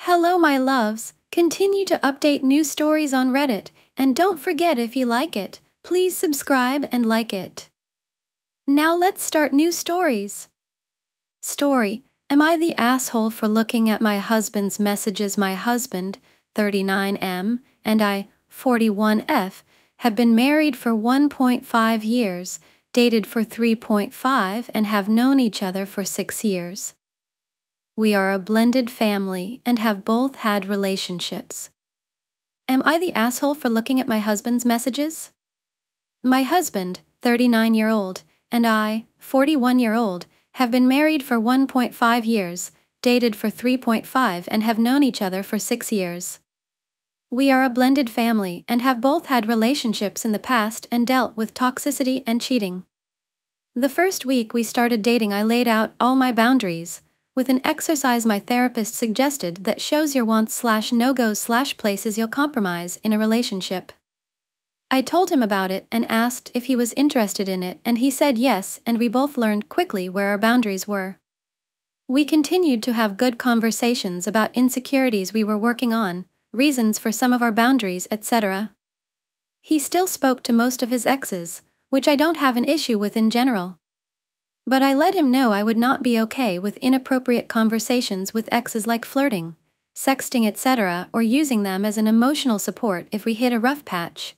Hello, my loves. Continue to update new stories on Reddit, and don't forget, if you like it, please subscribe and like it. Now let's start new stories. Story: Am I the asshole for looking at my husband's messages? My husband, 39M, and I, 41F, have been married for 1.5 years, dated for 3.5, and have known each other for 6 years. We are a blended family and have both had relationships. Am I the asshole for looking at my husband's messages? My husband, 39-year-old, and I, 41-year-old, have been married for 1.5 years, dated for 3.5, and have known each other for 6 years. We are a blended family and have both had relationships in the past and dealt with toxicity and cheating. The first week we started dating, I laid out all my boundaries with an exercise my therapist suggested that shows your wants/no-goes/places you'll compromise in a relationship. I told him about it and asked if he was interested in it, and he said yes, and we both learned quickly where our boundaries were. We continued to have good conversations about insecurities we were working on, reasons for some of our boundaries, etc. He still spoke to most of his exes, which I don't have an issue with in general. But I let him know I would not be okay with inappropriate conversations with exes, like flirting, sexting, etc., or using them as an emotional support if we hit a rough patch.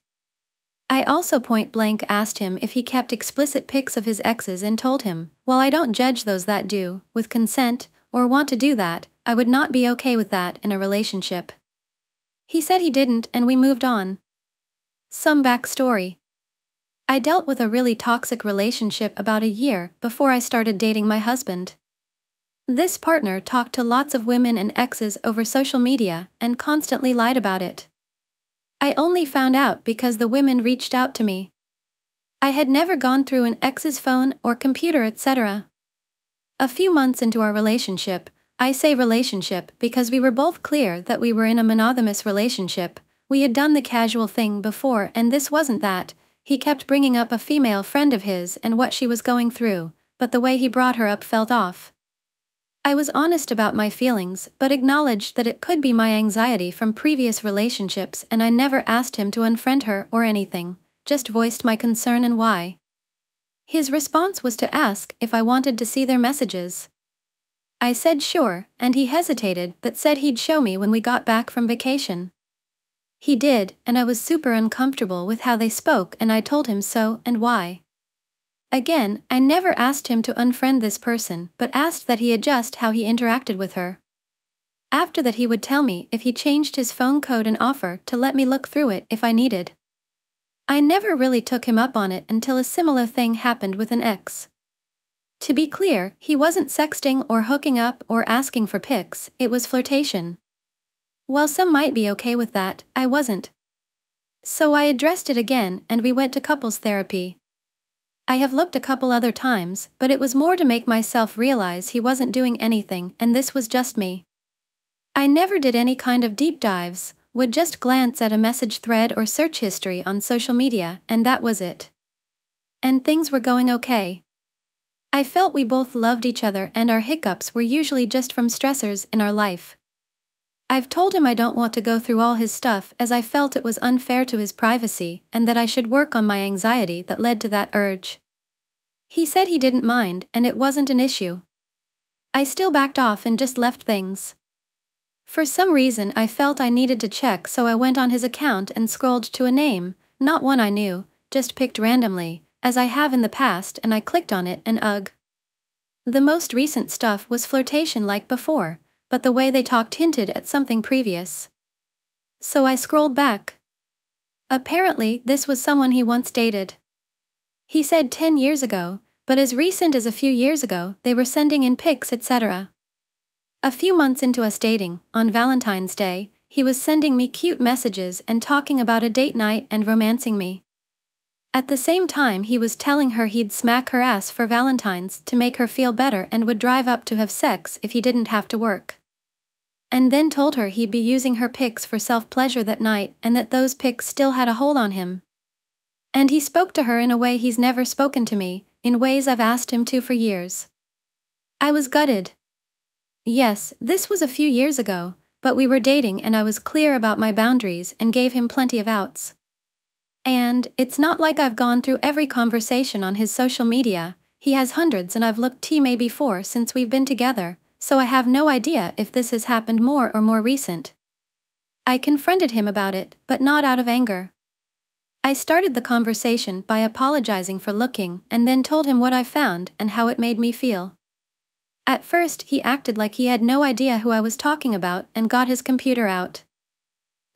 I also point blank asked him if he kept explicit pics of his exes and told him, while I don't judge those that do, with consent, or want to do that, I would not be okay with that in a relationship. He said he didn't, and we moved on. Some backstory. I dealt with a really toxic relationship about a year before I started dating my husband. This partner talked to lots of women and exes over social media and constantly lied about it. I only found out because the women reached out to me. I had never gone through an ex's phone or computer, etc. A few months into our relationship, I say relationship because we were both clear that we were in a monogamous relationship. We had done the casual thing before, and this wasn't that. He kept bringing up a female friend of his and what she was going through, but the way he brought her up felt off. I was honest about my feelings, but acknowledged that it could be my anxiety from previous relationships, and I never asked him to unfriend her or anything, just voiced my concern and why. His response was to ask if I wanted to see their messages. I said sure, and he hesitated but said he'd show me when we got back from vacation. He did, and I was super uncomfortable with how they spoke, and I told him so and why. Again, I never asked him to unfriend this person, but asked that he adjust how he interacted with her. After that, he would tell me if he changed his phone code and offer to let me look through it if I needed. I never really took him up on it until a similar thing happened with an ex. To be clear, he wasn't sexting or hooking up or asking for pics, it was flirtation. While some might be okay with that, I wasn't. So I addressed it again, and we went to couples therapy. I have looked a couple other times, but it was more to make myself realize he wasn't doing anything, and this was just me. I never did any kind of deep dives, would just glance at a message thread or search history on social media, and that was it. And things were going okay. I felt we both loved each other, and our hiccups were usually just from stressors in our life. I've told him I don't want to go through all his stuff, as I felt it was unfair to his privacy and that I should work on my anxiety that led to that urge. He said he didn't mind and it wasn't an issue. I still backed off and just left things. For some reason I felt I needed to check, so I went on his account and scrolled to a name, not one I knew, just picked randomly, as I have in the past, and I clicked on it and ugh. The most recent stuff was flirtation like before, but the way they talked hinted at something previous. So I scrolled back. Apparently, this was someone he once dated. He said 10 years ago, but as recent as a few years ago, they were sending in pics, etc. A few months into us dating, on Valentine's Day, he was sending me cute messages and talking about a date night and romancing me. At the same time, he was telling her he'd smack her ass for Valentine's to make her feel better and would drive up to have sex if he didn't have to work. And then told her he'd be using her pics for self-pleasure that night and that those pics still had a hold on him. And he spoke to her in a way he's never spoken to me, in ways I've asked him to for years. I was gutted. Yes, this was a few years ago, but we were dating and I was clear about my boundaries and gave him plenty of outs. And it's not like I've gone through every conversation on his social media. He has hundreds and I've looked maybe 4 since we've been together, so I have no idea if this has happened more or more recent. I confronted him about it, but not out of anger. I started the conversation by apologizing for looking and then told him what I found and how it made me feel. At first, he acted like he had no idea who I was talking about and got his computer out.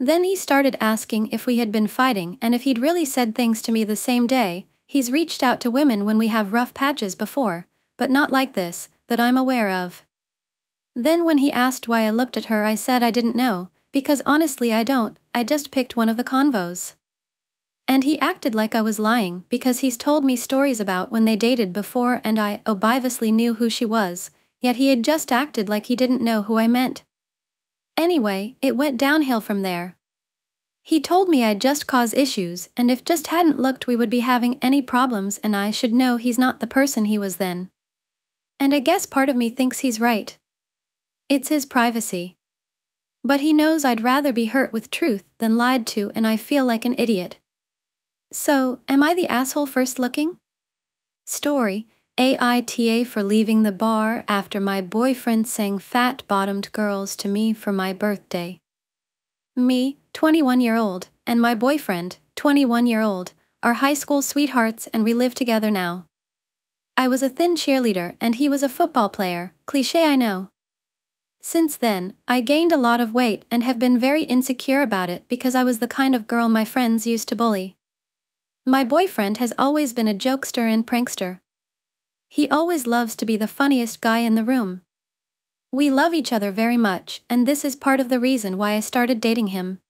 Then he started asking if we had been fighting and if he'd really said things to me the same day. He's reached out to women when we have rough patches before, but not like this, that I'm aware of. Then when he asked why I looked at her, I said I didn't know, because honestly I don't, I just picked one of the convos. And he acted like I was lying because he's told me stories about when they dated before and I obviously knew who she was, yet he had just acted like he didn't know who I meant. Anyway, it went downhill from there. He told me I'd just cause issues and if just hadn't looked we would be having any problems and I should know he's not the person he was then. And I guess part of me thinks he's right. It's his privacy. But he knows I'd rather be hurt with truth than lied to and I feel like an idiot. So, am I the asshole first looking? Story, AITA for leaving the bar after my boyfriend sang fat-bottomed girls to me for my birthday. Me, 21-year-old, and my boyfriend, 21-year-old, are high school sweethearts and we live together now. I was a thin cheerleader and he was a football player, cliché I know. Since then, I gained a lot of weight and have been very insecure about it because I was the kind of girl my friends used to bully. My boyfriend has always been a jokester and prankster. He always loves to be the funniest guy in the room. We love each other very much, and this is part of the reason why I started dating him.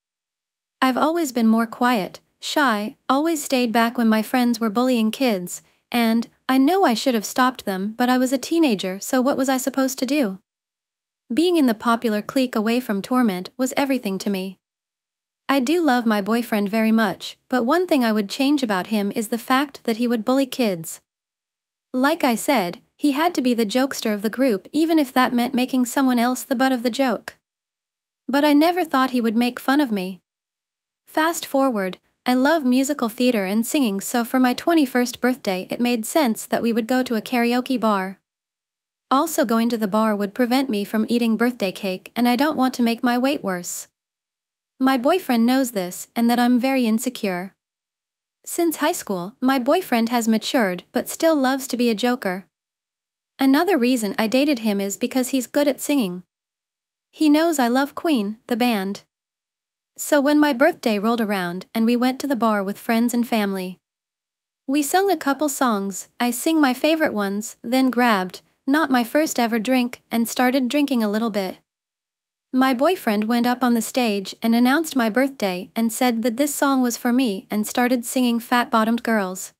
I've always been more quiet, shy, always stayed back when my friends were bullying kids, and I know I should have stopped them, but I was a teenager, so what was I supposed to do? Being in the popular clique away from torment was everything to me. I do love my boyfriend very much, but one thing I would change about him is the fact that he would bully kids. Like I said, he had to be the jokester of the group even if that meant making someone else the butt of the joke. But I never thought he would make fun of me. Fast forward, I love musical theater and singing, so for my 21st birthday it made sense that we would go to a karaoke bar. Also going to the bar would prevent me from eating birthday cake and I don't want to make my weight worse. My boyfriend knows this and that I'm very insecure. Since high school, my boyfriend has matured but still loves to be a joker. Another reason I dated him is because he's good at singing. He knows I love Queen, the band. So when my birthday rolled around and we went to the bar with friends and family, we sung a couple songs, I sing my favorite ones, then grabbed, not my first ever drink, and started drinking a little bit. My boyfriend went up on the stage and announced my birthday and said that this song was for me and started singing Fat-Bottomed Girls.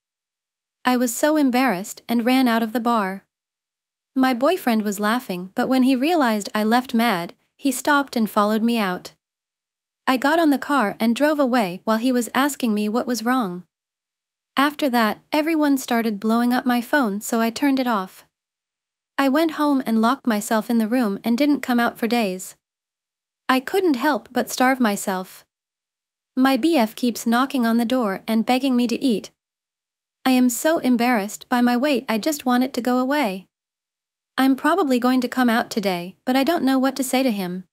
I was so embarrassed and ran out of the bar. My boyfriend was laughing, but when he realized I left mad, he stopped and followed me out. I got on the car and drove away while he was asking me what was wrong. After that, everyone started blowing up my phone, so I turned it off. I went home and locked myself in the room and didn't come out for days. I couldn't help but starve myself. My BF keeps knocking on the door and begging me to eat. I am so embarrassed by my weight I just want it to go away. I'm probably going to come out today, but I don't know what to say to him.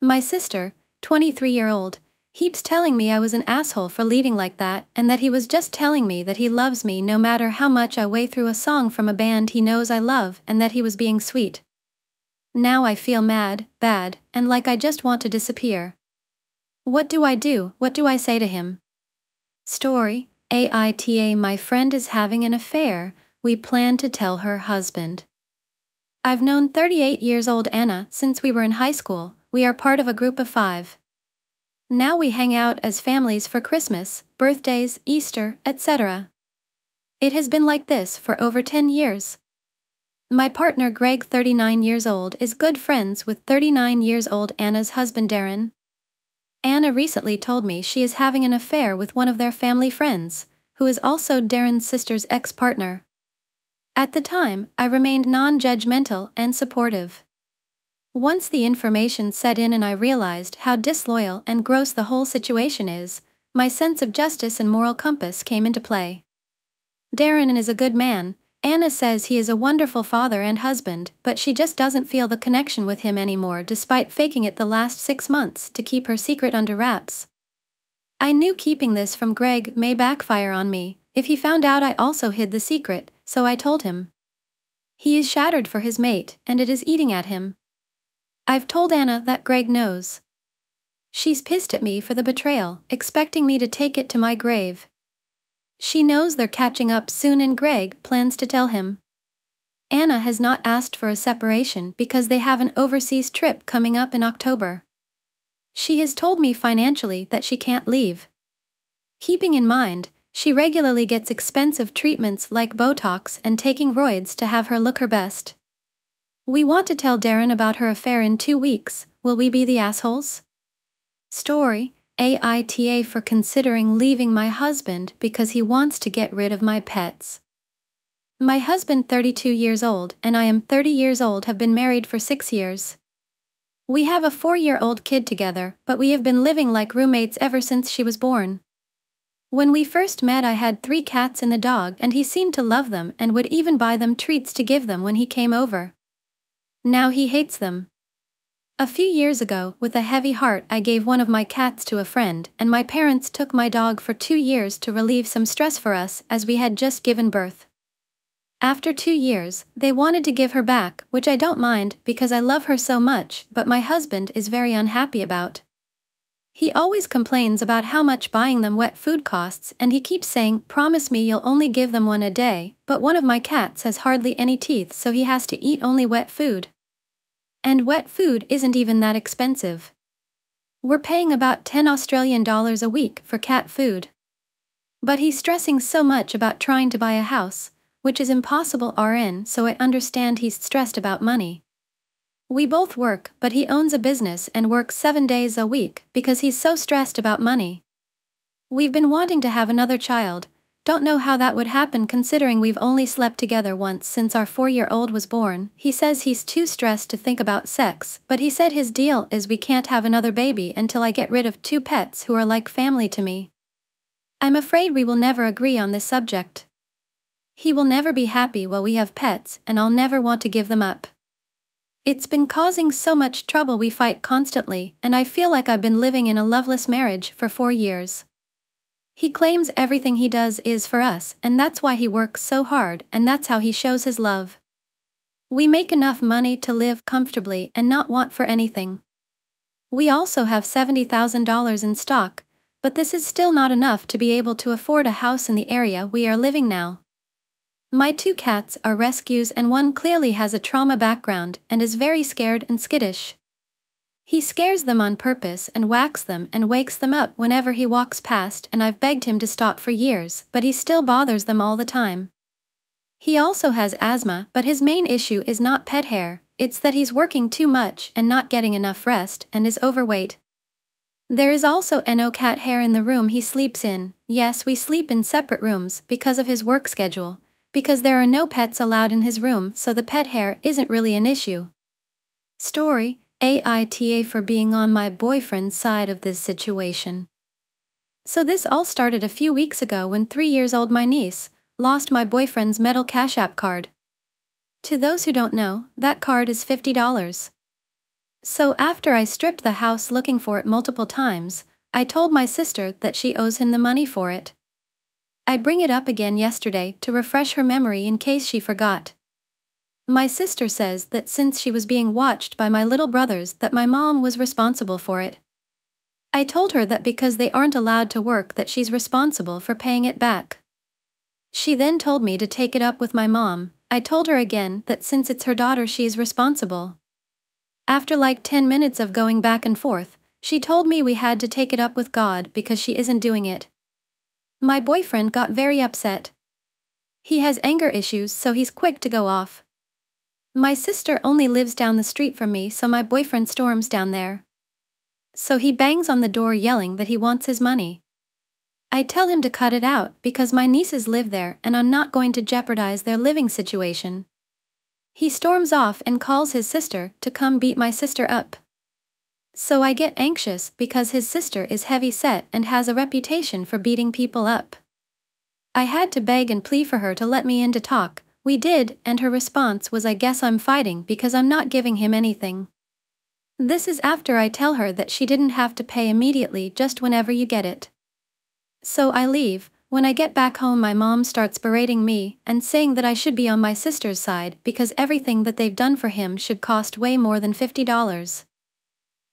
My sister, 23-year-old, keeps telling me I was an asshole for leaving like that and that he was just telling me that he loves me no matter how much I weigh through a song from a band he knows I love and that he was being sweet. Now I feel mad, bad, and like I just want to disappear. What do I do? What do I say to him? Story, AITA My friend is having an affair, we plan to tell her husband. I've known 38-years-old Anna since we were in high school. We are part of a group of 5. Now we hang out as families for Christmas, birthdays, Easter, etc. It has been like this for over 10 years. My partner Greg, 39 years old, is good friends with 39-years-old Anna's husband Darren. Anna recently told me she is having an affair with one of their family friends, who is also Darren's sister's ex-partner. At the time, I remained non-judgmental and supportive. Once the information set in and I realized how disloyal and gross the whole situation is, my sense of justice and moral compass came into play. Darren is a good man. Anna says he is a wonderful father and husband, but she just doesn't feel the connection with him anymore despite faking it the last 6 months to keep her secret under wraps. I knew keeping this from Greg may backfire on me if he found out I also hid the secret, so I told him. He is shattered for his mate, and it is eating at him. I've told Anna that Greg knows. She's pissed at me for the betrayal, expecting me to take it to my grave. She knows they're catching up soon and Greg plans to tell him. Anna has not asked for a separation because they have an overseas trip coming up in October. She has told me financially that she can't leave. Keeping in mind, she regularly gets expensive treatments like Botox and taking roids to have her look her best. We want to tell Darren about her affair in 2 weeks. Will we be the assholes? Story: AITA for considering leaving my husband because he wants to get rid of my pets. My husband, 32 years old, and I am 30 years old, have been married for 6 years. We have a 4-year-old kid together, but we have been living like roommates ever since she was born. When we first met, I had 3 cats and a dog, and he seemed to love them and would even buy them treats to give them when he came over. Now he hates them. A few years ago, with a heavy heart, I gave one of my cats to a friend, and my parents took my dog for 2 years to relieve some stress for us as we had just given birth. After 2 years, they wanted to give her back, which I don't mind because I love her so much, but my husband is very unhappy about. He always complains about how much buying them wet food costs, and he keeps saying, "Promise me you'll only give them one a day," but one of my cats has hardly any teeth, so he has to eat only wet food. And wet food isn't even that expensive. We're paying about $10 a week for cat food. But he's stressing so much about trying to buy a house, which is impossible RN, so I understand he's stressed about money. We both work, but he owns a business and works 7 days a week because he's so stressed about money. We've been wanting to have another child, don't know how that would happen considering we've only slept together once since our 4-year-old was born. He says he's too stressed to think about sex, but he said his deal is we can't have another baby until I get rid of 2 pets who are like family to me. I'm afraid we will never agree on this subject. He will never be happy while we have pets, and I'll never want to give them up. It's been causing so much trouble. We fight constantly, and I feel like I've been living in a loveless marriage for 4 years. He claims everything he does is for us, and that's why he works so hard, and that's how he shows his love. We make enough money to live comfortably and not want for anything. We also have $70,000 in stock, but this is still not enough to be able to afford a house in the area we are living now. My 2 cats are rescues and one clearly has a trauma background and is very scared and skittish. He scares them on purpose and whacks them and wakes them up whenever he walks past, and I've begged him to stop for years, but he still bothers them all the time. He also has asthma, but his main issue is not pet hair, it's that he's working too much and not getting enough rest and is overweight. There is also no cat hair in the room he sleeps in. Yes, we sleep in separate rooms because of his work schedule, because there are no pets allowed in his room, so the pet hair isn't really an issue. Story: AITA for being on my boyfriend's side of this situation. So this all started a few weeks ago when 3-year-old my niece lost my boyfriend's metal Cash App card. To those who don't know, that card is $50. So after I stripped the house looking for it multiple times, I told my sister that she owes him the money for it. I bring it up again yesterday to refresh her memory in case she forgot. My sister says that since she was being watched by my little brothers that my mom was responsible for it. I told her that because they aren't allowed to work that she's responsible for paying it back. She then told me to take it up with my mom. I told her again that since it's her daughter she is responsible. After like 10 minutes of going back and forth, she told me we had to take it up with God because she isn't doing it. My boyfriend got very upset. He has anger issues, so he's quick to go off. My sister only lives down the street from me, so my boyfriend storms down there. So he bangs on the door yelling that he wants his money. I tell him to cut it out because my nieces live there and I'm not going to jeopardize their living situation. He storms off and calls his sister to come beat my sister up. So I get anxious because his sister is heavy-set and has a reputation for beating people up. I had to beg and plead for her to let me in to talk. We did, and her response was, "I guess I'm fighting because I'm not giving him anything." This is after I tell her that she didn't have to pay immediately, just whenever you get it. So I leave. When I get back home, my mom starts berating me and saying that I should be on my sister's side because everything that they've done for him should cost way more than $50.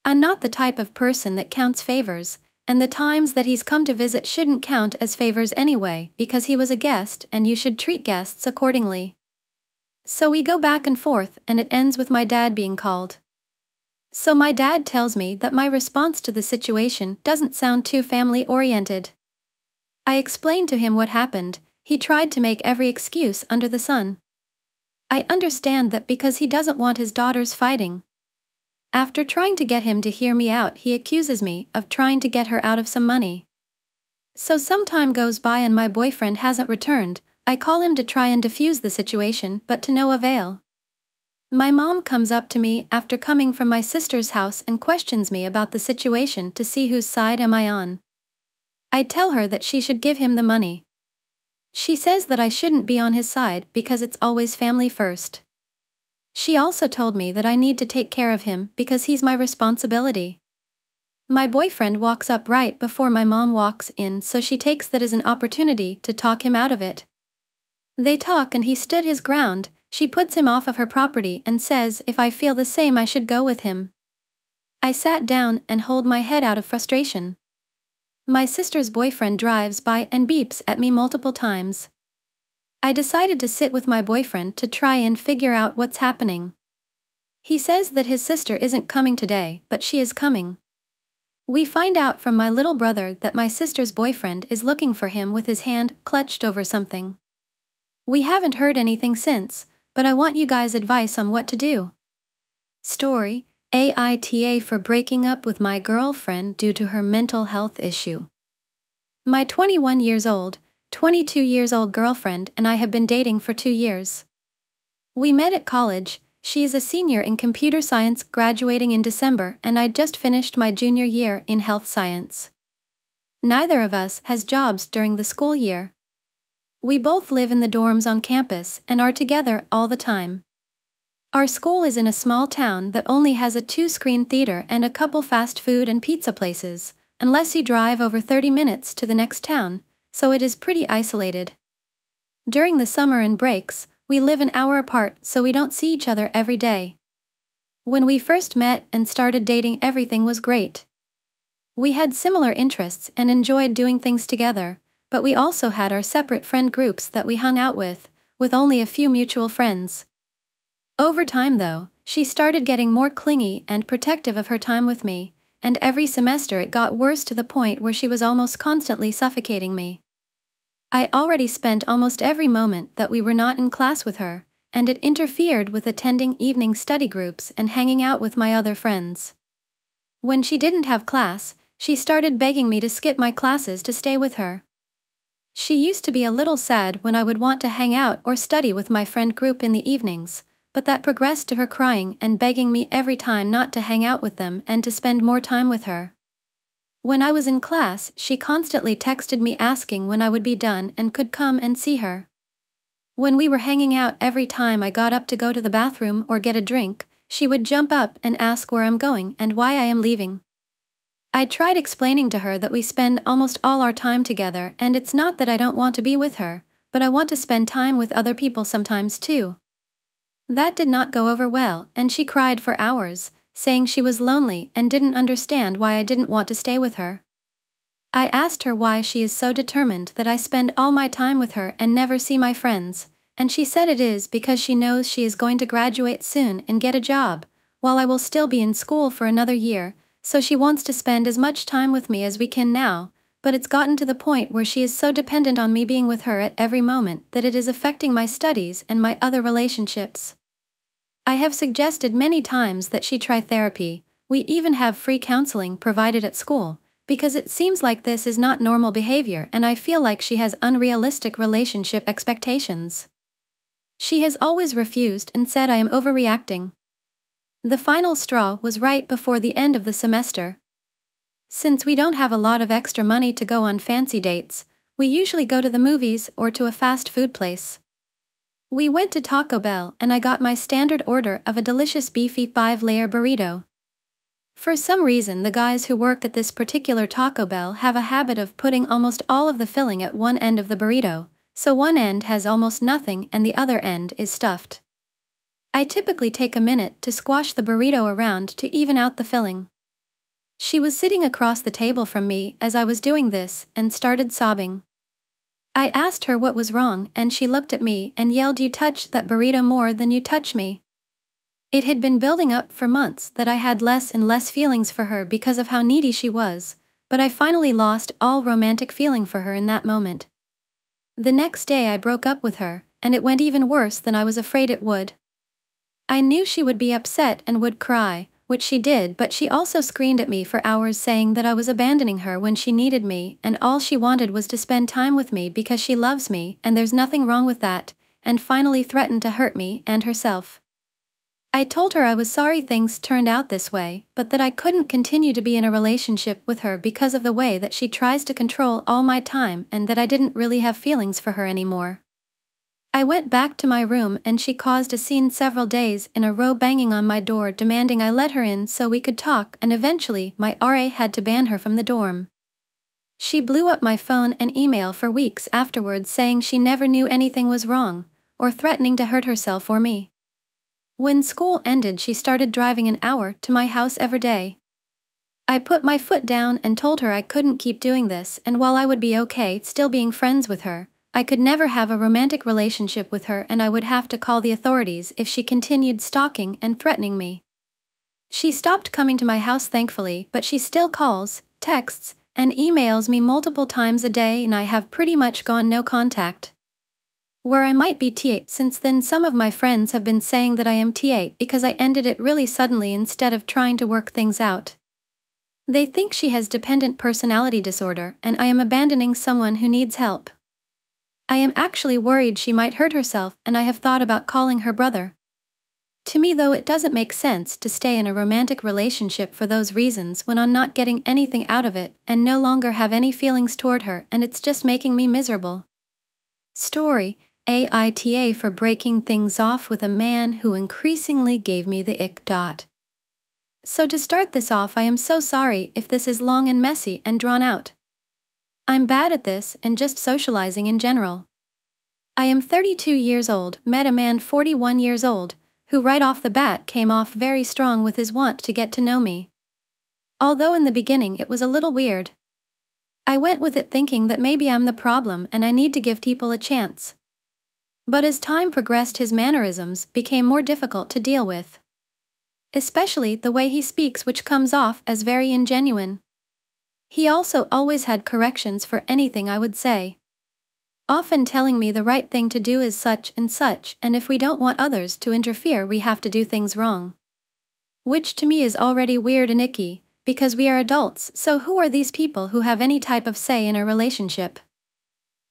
I'm not the type of person that counts favors, and the times that he's come to visit shouldn't count as favors anyway because he was a guest and you should treat guests accordingly. So we go back and forth and it ends with my dad being called. So my dad tells me that my response to the situation doesn't sound too family-oriented. I explained to him what happened. He tried to make every excuse under the sun. I understand that because he doesn't want his daughters fighting. After trying to get him to hear me out, he accuses me of trying to get her out of some money. So some time goes by and my boyfriend hasn't returned. I call him to try and defuse the situation, but to no avail. My mom comes up to me after coming from my sister's house and questions me about the situation to see whose side am I on. I tell her that she should give him the money. She says that I shouldn't be on his side because it's always family first. She also told me that I need to take care of him because he's my responsibility. My boyfriend walks up right before my mom walks in, so she takes that as an opportunity to talk him out of it. They talk and he stood his ground. She puts him off of her property and says if I feel the same I should go with him. I sat down and hold my head out of frustration. My sister's boyfriend drives by and beeps at me multiple times. I decided to sit with my boyfriend to try and figure out what's happening. He says that his sister isn't coming today, but she is coming. We find out from my little brother that my sister's boyfriend is looking for him with his hand clutched over something. We haven't heard anything since, but I want you guys' advice on what to do. Story: AITA for breaking up with my girlfriend due to her mental health issue. My 21 years old, 22 years old girlfriend and I have been dating for 2 years. We met at college. She is a senior in computer science, graduating in December, and I'd just finished my junior year in health science. Neither of us has jobs during the school year. We both live in the dorms on campus and are together all the time. Our school is in a small town that only has a 2-screen theater and a couple fast food and pizza places, unless you drive over 30 minutes to the next town, so it is pretty isolated. During the summer and breaks, we live an hour apart, so we don't see each other every day. When we first met and started dating, everything was great. We had similar interests and enjoyed doing things together, but we also had our separate friend groups that we hung out with only a few mutual friends. Over time though, she started getting more clingy and protective of her time with me, and every semester it got worse to the point where she was almost constantly suffocating me. I already spent almost every moment that we were not in class with her, and it interfered with attending evening study groups and hanging out with my other friends. When she didn't have class, she started begging me to skip my classes to stay with her. She used to be a little sad when I would want to hang out or study with my friend group in the evenings, but that progressed to her crying and begging me every time not to hang out with them and to spend more time with her. When I was in class, she constantly texted me asking when I would be done and could come and see her. When we were hanging out, every time I got up to go to the bathroom or get a drink, she would jump up and ask where I'm going and why I am leaving. I tried explaining to her that we spend almost all our time together and it's not that I don't want to be with her, but I want to spend time with other people sometimes too. That did not go over well, and she cried for hours, saying she was lonely and didn't understand why I didn't want to stay with her. I asked her why she is so determined that I spend all my time with her and never see my friends, and she said it is because she knows she is going to graduate soon and get a job, while I will still be in school for another year, so she wants to spend as much time with me as we can now, but it's gotten to the point where she is so dependent on me being with her at every moment that it is affecting my studies and my other relationships. I have suggested many times that she try therapy. We even have free counseling provided at school, because it seems like this is not normal behavior and I feel like she has unrealistic relationship expectations. She has always refused and said I am overreacting. The final straw was right before the end of the semester. Since we don't have a lot of extra money to go on fancy dates, we usually go to the movies or to a fast food place. We went to Taco Bell and I got my standard order of a delicious beefy 5-layer burrito. For some reason, the guys who work at this particular Taco Bell have a habit of putting almost all of the filling at one end of the burrito, so one end has almost nothing and the other end is stuffed. I typically take a minute to squash the burrito around to even out the filling. She was sitting across the table from me as I was doing this and started sobbing. I asked her what was wrong and she looked at me and yelled, "You touch that burrito more than you touch me." It had been building up for months that I had less and less feelings for her because of how needy she was, but I finally lost all romantic feeling for her in that moment. The next day I broke up with her, and it went even worse than I was afraid it would. I knew she would be upset and would cry, which she did, but she also screamed at me for hours saying that I was abandoning her when she needed me and all she wanted was to spend time with me because she loves me and there's nothing wrong with that, and finally threatened to hurt me and herself. I told her I was sorry things turned out this way, but that I couldn't continue to be in a relationship with her because of the way that she tries to control all my time and that I didn't really have feelings for her anymore. I went back to my room and she caused a scene several days in a row, banging on my door demanding I let her in so we could talk, and eventually my RA had to ban her from the dorm. She blew up my phone and email for weeks afterwards saying she never knew anything was wrong, or threatening to hurt herself or me. When school ended, she started driving an hour to my house every day. I put my foot down and told her I couldn't keep doing this, and while I would be okay still being friends with her, I could never have a romantic relationship with her and I would have to call the authorities if she continued stalking and threatening me. She stopped coming to my house thankfully, but she still calls, texts, and emails me multiple times a day and I have pretty much gone no contact. Where I might be T8 since then. Some of my friends have been saying that I am T8 because I ended it really suddenly instead of trying to work things out. They think she has dependent personality disorder and I am abandoning someone who needs help. I am actually worried she might hurt herself and I have thought about calling her brother. To me though, it doesn't make sense to stay in a romantic relationship for those reasons when I'm not getting anything out of it and no longer have any feelings toward her, and it's just making me miserable. Story: AITA for breaking things off with a man who increasingly gave me the ick. So to start this off, I am so sorry if this is long and messy and drawn out. I'm bad at this and just socializing in general. I am 32 years old, met a man 41 years old, who right off the bat came off very strong with his want to get to know me. Although in the beginning it was a little weird. I went with it thinking that maybe I'm the problem and I need to give people a chance. But as time progressed, his mannerisms became more difficult to deal with. Especially the way he speaks, which comes off as very ingenuine. He also always had corrections for anything I would say. Often telling me the right thing to do is such, and if we don't want others to interfere we have to do things wrong. Which to me is already weird and icky, because we are adults, so who are these people who have any type of say in a relationship?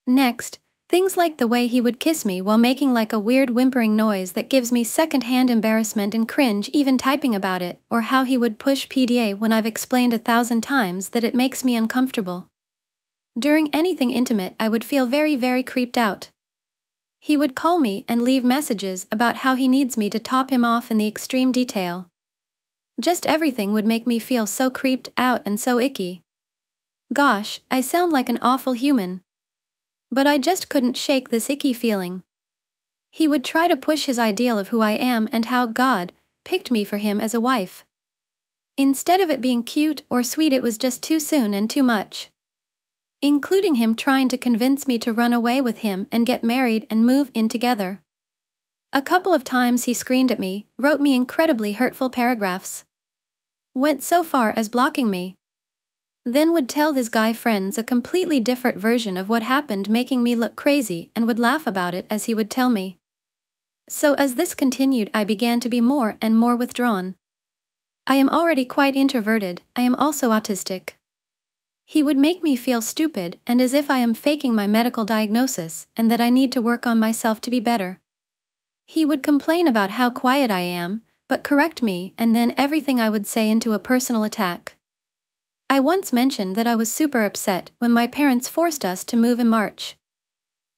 Next, things like the way he would kiss me while making like a weird whimpering noise that gives me second-hand embarrassment and cringe even typing about it, or how he would push PDA when I've explained 1,000 times that it makes me uncomfortable. During anything intimate I would feel very creeped out. He would call me and leave messages about how he needs me to top him off in the extreme detail. Just everything would make me feel so creeped out and so icky. Gosh, I sound like an awful human. But I just couldn't shake this icky feeling. He would try to push his ideal of who I am and how God picked me for him as a wife. Instead of it being cute or sweet, it was just too soon and too much. Including him trying to convince me to run away with him and get married and move in together. A couple of times he screamed at me, wrote me incredibly hurtful paragraphs. Went so far as blocking me. Then would tell his guy friends a completely different version of what happened, making me look crazy, and would laugh about it as he would tell me. So as this continued, I began to be more and more withdrawn. I am already quite introverted. I am also autistic. He would make me feel stupid and as if I am faking my medical diagnosis and that I need to work on myself to be better. He would complain about how quiet I am, but correct me and then everything I would say into a personal attack. I once mentioned that I was super upset when my parents forced us to move in March.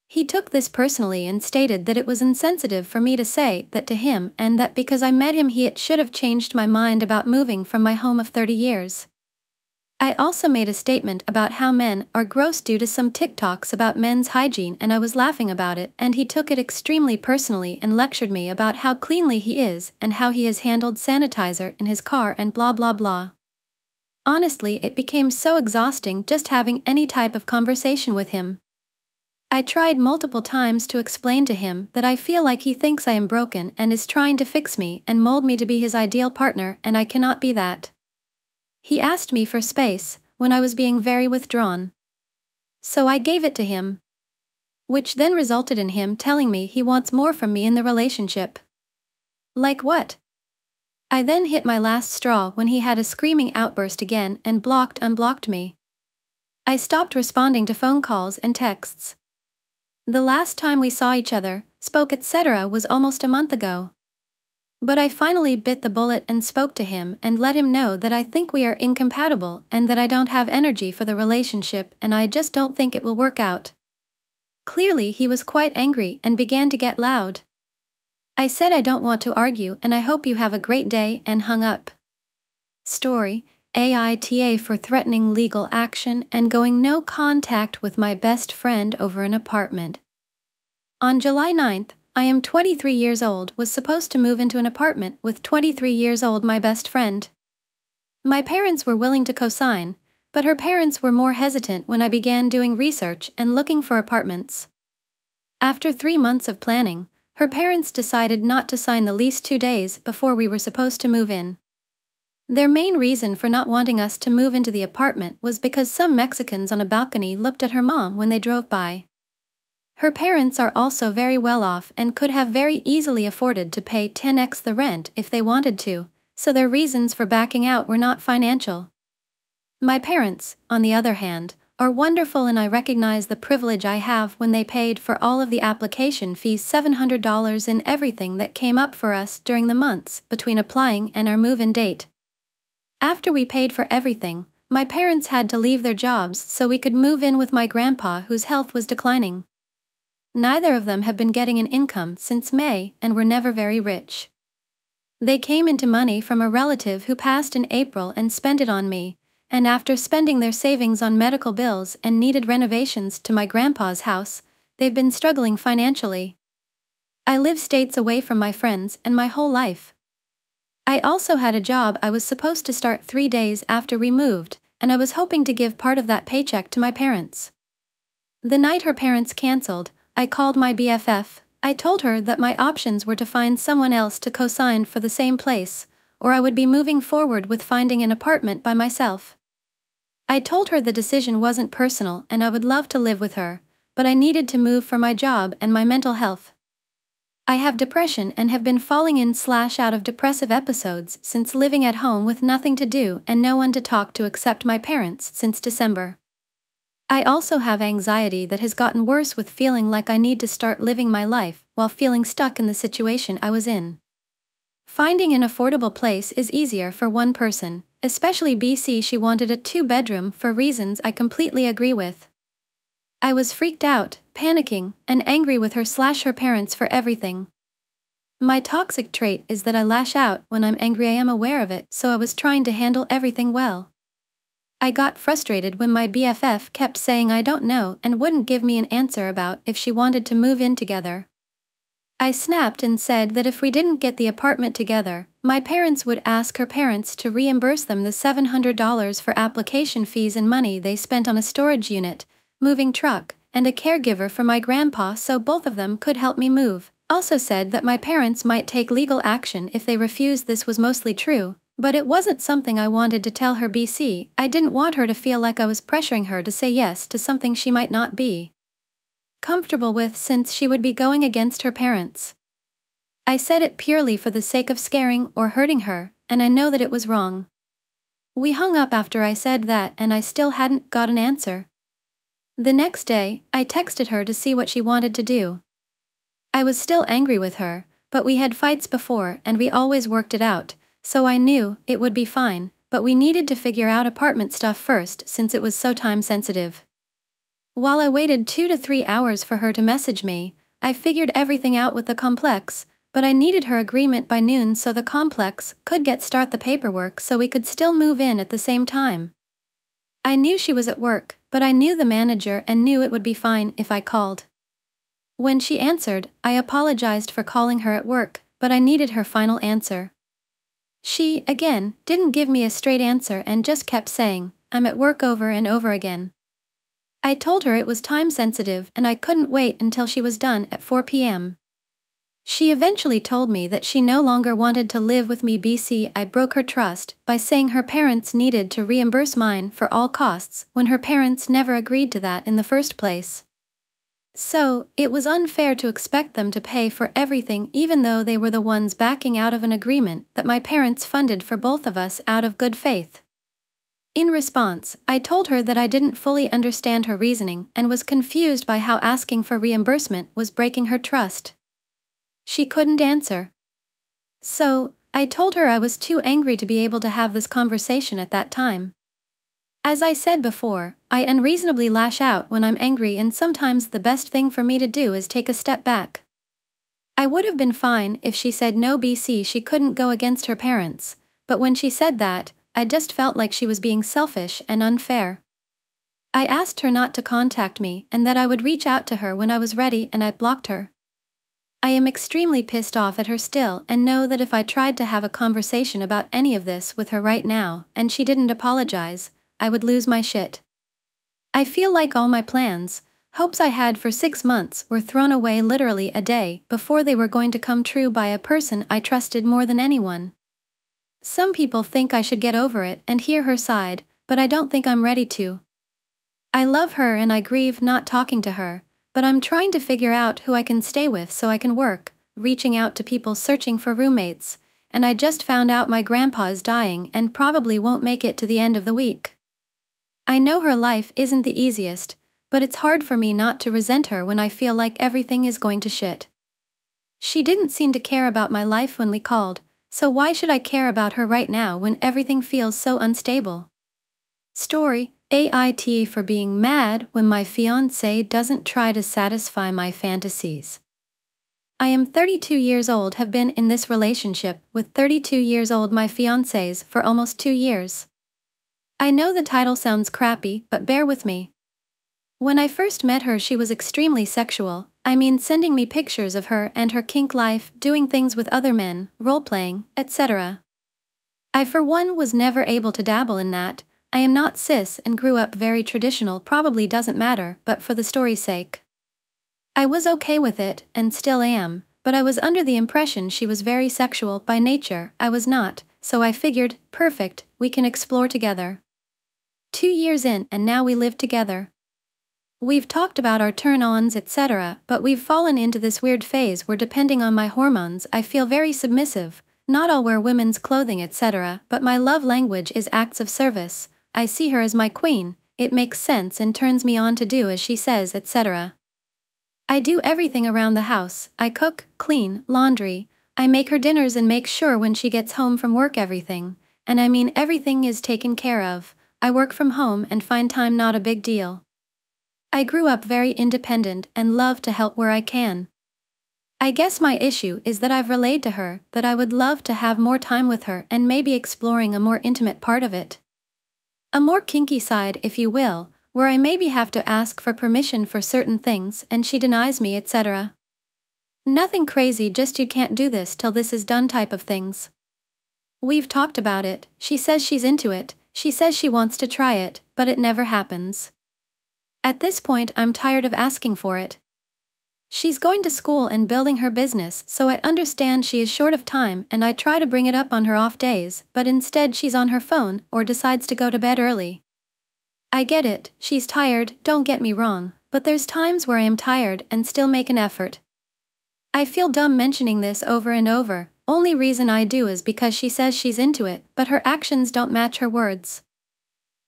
He took this personally and stated that it was insensitive for me to say that to him and that because I met him he should have changed my mind about moving from my home of 30 years. I also made a statement about how men are gross due to some TikToks about men's hygiene and I was laughing about it and he took it extremely personally and lectured me about how cleanly he is and how he has handled sanitizer in his car and blah blah blah. Honestly, it became so exhausting just having any type of conversation with him. I tried multiple times to explain to him that I feel like he thinks I am broken and is trying to fix me and mold me to be his ideal partner and I cannot be that. He asked me for space when I was being very withdrawn. So I gave it to him. Which then resulted in him telling me he wants more from me in the relationship. Like what? I then hit my last straw when he had a screaming outburst again and unblocked me. I stopped responding to phone calls and texts. The last time we saw each other, spoke etc. was almost a month ago. But I finally bit the bullet and spoke to him and let him know that I think we are incompatible and that I don't have energy for the relationship and I just don't think it will work out. Clearly he was quite angry and began to get loud. I said I don't want to argue and I hope you have a great day and hung up. Story: AITA for threatening legal action and going no contact with my best friend over an apartment. On July 9th, I am 23 years old, was supposed to move into an apartment with 23 years old my best friend. My parents were willing to co-sign, but her parents were more hesitant when I began doing research and looking for apartments. After 3 months of planning, her parents decided not to sign the lease 2 days before we were supposed to move in. Their main reason for not wanting us to move into the apartment was because some Mexicans on a balcony looked at her mom when they drove by. Her parents are also very well off and could have very easily afforded to pay 10x the rent if they wanted to, so their reasons for backing out were not financial. My parents, on the other hand, are wonderful and I recognize the privilege I have when they paid for all of the application fees, $700 in everything that came up for us during the months between applying and our move-in date. After we paid for everything, my parents had to leave their jobs so we could move in with my grandpa whose health was declining. Neither of them have been getting an income since May and were never very rich. They came into money from a relative who passed in April and spent it on me, and after spending their savings on medical bills and needed renovations to my grandpa's house, they've been struggling financially. I live states away from my friends and my whole life. I also had a job I was supposed to start 3 days after we moved, and I was hoping to give part of that paycheck to my parents. The night her parents canceled, I called my BFF. I told her that my options were to find someone else to co-sign for the same place, or I would be moving forward with finding an apartment by myself. I told her the decision wasn't personal and I would love to live with her, but I needed to move for my job and my mental health. I have depression and have been falling in/out of depressive episodes since living at home with nothing to do and no one to talk to except my parents since December. I also have anxiety that has gotten worse with feeling like I need to start living my life while feeling stuck in the situation I was in. Finding an affordable place is easier for one person, especially BC. She wanted a 2-bedroom for reasons I completely agree with. I was freaked out, panicking, and angry with her/her parents for everything. My toxic trait is that I lash out when I'm angry. I am aware of it, so I was trying to handle everything well. I got frustrated when my BFF kept saying I don't know and wouldn't give me an answer about if she wanted to move in together. I snapped and said that if we didn't get the apartment together, my parents would ask her parents to reimburse them the $700 for application fees and money they spent on a storage unit, moving truck, and a caregiver for my grandpa so both of them could help me move. Also said that my parents might take legal action if they refused. This was mostly true, but it wasn't something I wanted to tell her. BC. I didn't want her to feel like I was pressuring her to say yes to something she might not be comfortable with since she would be going against her parents. I said it purely for the sake of scaring or hurting her, and I know that it was wrong. We hung up after I said that and I still hadn't got an answer. The next day, I texted her to see what she wanted to do. I was still angry with her, but we had fights before and we always worked it out, so I knew it would be fine, but we needed to figure out apartment stuff first since it was so time sensitive. While I waited 2 to 3 hours for her to message me, I figured everything out with the complex, but I needed her agreement by noon so the complex could start the paperwork so we could still move in at the same time. I knew she was at work, but I knew the manager and knew it would be fine if I called. When she answered, I apologized for calling her at work, but I needed her final answer. She, again, didn't give me a straight answer and just kept saying, "I'm at work," over and over again. I told her it was time sensitive and I couldn't wait until she was done at 4 p.m. She eventually told me that she no longer wanted to live with me. I broke her trust by saying her parents needed to reimburse mine for all costs when her parents never agreed to that in the first place. So, it was unfair to expect them to pay for everything even though they were the ones backing out of an agreement that my parents funded for both of us out of good faith. In response, I told her that I didn't fully understand her reasoning and was confused by how asking for reimbursement was breaking her trust. She couldn't answer. So, I told her I was too angry to be able to have this conversation at that time. As I said before, I unreasonably lash out when I'm angry, and sometimes the best thing for me to do is take a step back. I would have been fine if she said no, she couldn't go against her parents, but when she said that, I just felt like she was being selfish and unfair. I asked her not to contact me and that I would reach out to her when I was ready, and I blocked her. I am extremely pissed off at her still and know that if I tried to have a conversation about any of this with her right now and she didn't apologize, I would lose my shit. I feel like all my plans, hopes I had for 6 months were thrown away literally a day before they were going to come true by a person I trusted more than anyone. Some people think I should get over it and hear her side, but I don't think I'm ready to. I love her and I grieve not talking to her, but I'm trying to figure out who I can stay with so I can work, reaching out to people searching for roommates, and I just found out my grandpa is dying and probably won't make it to the end of the week. I know her life isn't the easiest, but it's hard for me not to resent her when I feel like everything is going to shit. She didn't seem to care about my life when we called, so why should I care about her right now when everything feels so unstable? Story: AITA for being mad when my fiancé doesn't try to satisfy my fantasies. I am 32 years old, have been in this relationship with 32 years old my fiancés for almost 2 years. I know the title sounds crappy, but bear with me. When I first met her, she was extremely sexual, sending me pictures of her and her kink life, doing things with other men, role-playing, etc. I for one was never able to dabble in that. I am not cis and grew up very traditional, probably doesn't matter, but for the story's sake. I was okay with it, and still am, but I was under the impression she was very sexual by nature. I was not, so I figured, perfect, we can explore together. 2 years in and now we live together. We've talked about our turn-ons, etc., but we've fallen into this weird phase where depending on my hormones I feel very submissive. Not all wear women's clothing, etc., but my love language is acts of service. I see her as my queen, it makes sense and turns me on to do as she says, etc. I do everything around the house. I cook, clean, laundry, I make her dinners and make sure when she gets home from work everything, and everything is taken care of. I work from home and find time not a big deal. I grew up very independent and love to help where I can. I guess my issue is that I've relayed to her that I would love to have more time with her and maybe exploring a more intimate part of it. A more kinky side, if you will, where I maybe have to ask for permission for certain things and she denies me, etc. Nothing crazy, just you can't do this till this is done type of things. We've talked about it, she says she's into it, she says she wants to try it, but it never happens. At this point I'm tired of asking for it. She's going to school and building her business, so I understand she is short of time and I try to bring it up on her off days, but instead she's on her phone or decides to go to bed early. I get it, she's tired, don't get me wrong, but there's times where I am tired and still make an effort. I feel dumb mentioning this over and over, only reason I do is because she says she's into it, but her actions don't match her words.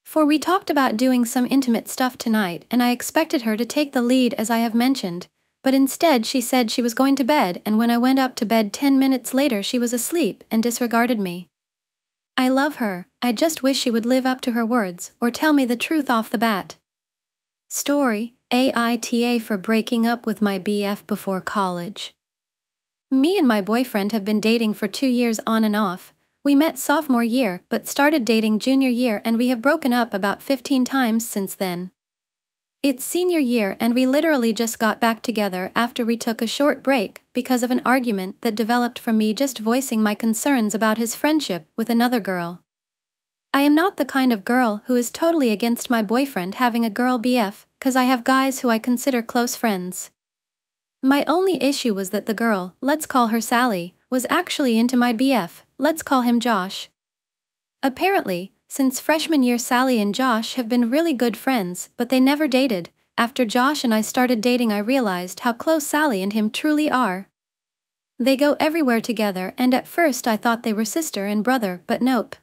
For we talked about doing some intimate stuff tonight and I expected her to take the lead as I have mentioned, But instead she said she was going to bed, and when I went up to bed 10 minutes later she was asleep and disregarded me. I love her, I just wish she would live up to her words, or tell me the truth off the bat. Story, AITA for breaking up with my BF before college. Me and my boyfriend have been dating for 2 years on and off. We met sophomore year but started dating junior year, and we have broken up about 15 times since then. It's senior year and we literally just got back together after we took a short break because of an argument that developed from me just voicing my concerns about his friendship with another girl. I am not the kind of girl who is totally against my boyfriend having a girl BF, cause I have guys who I consider close friends. My only issue was that the girl, let's call her Sally, was actually into my BF, let's call him Josh. Apparently, since freshman year Sally and Josh have been really good friends, but they never dated. After Josh and I started dating I realized how close Sally and him truly are. They go everywhere together, and at first I thought they were sister and brother, but nope.